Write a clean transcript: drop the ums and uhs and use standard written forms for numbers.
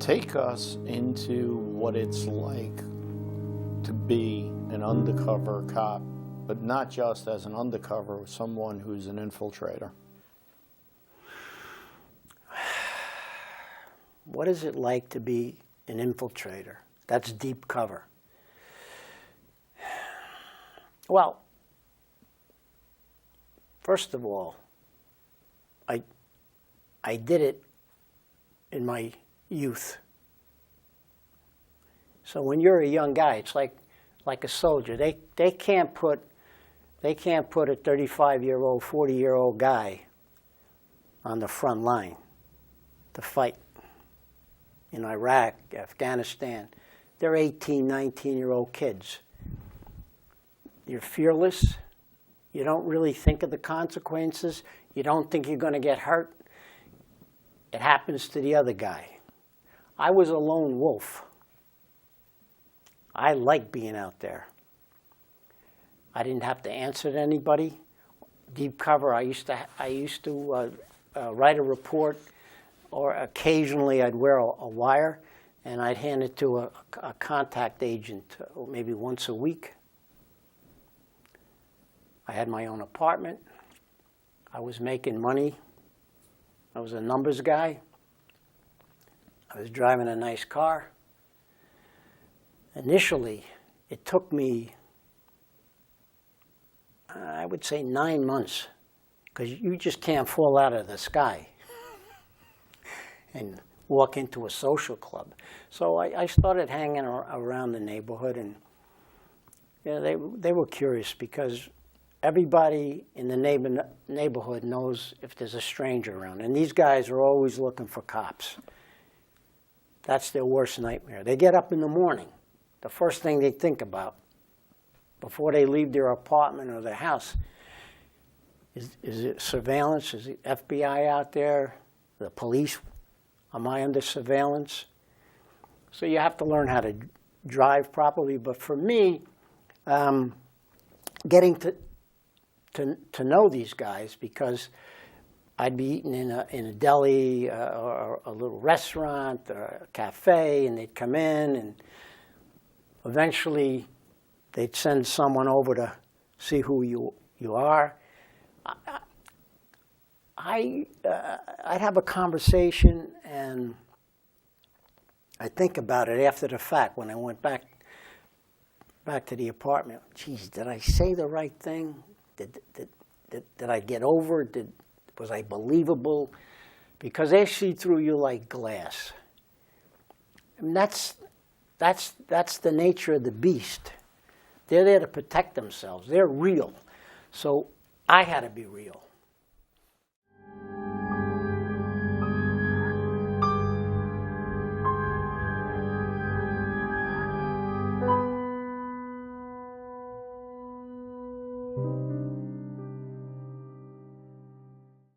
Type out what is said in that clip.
Take us into what it's like to be an undercover cop, but not just as an undercover, someone who's an infiltrator. What is it like to be an infiltrator? That's deep cover. Well, first of all, I did it in my youth. So when you're a young guy, it's like a soldier. They can't put a 35-year-old, 40-year-old guy on the front line to fight in Iraq, Afghanistan. They're 18, 19-year-old kids. You're fearless. You don't really think of the consequences. You don't think you're going to get hurt. It happens to the other guy. I was a lone wolf. I liked being out there. I didn't have to answer to anybody. Deep cover, I used to write a report, or occasionally I'd wear a wire, and I'd hand it to a contact agent maybe once a week. I had my own apartment. I was making money. I was a numbers guy. I was driving a nice car. Initially, it took me, I would say, 9 months, because you just can't fall out of the sky and walk into a social club. So I started hanging around the neighborhood, and you know, they were curious because everybody in the neighborhood knows if there's a stranger around. And these guys are always looking for cops. That's their worst nightmare. They get up in the morning. The first thing they think about before they leave their apartment or their house is it surveillance? Is the FBI out there? The police? Am I under surveillance? So you have to learn how to drive properly. But for me, getting to know these guys, because I'd be eating in a deli or a little restaurant or a cafe, and they'd come in, and eventually they'd send someone over to see who you are. I'd have a conversation, and I'd think about it after the fact when I went back to the apartment. Geez, did I say the right thing? Did I get over? Was I believable? Because they see through you like glass. And that's the nature of the beast. They're there to protect themselves. They're real. So I had to be real.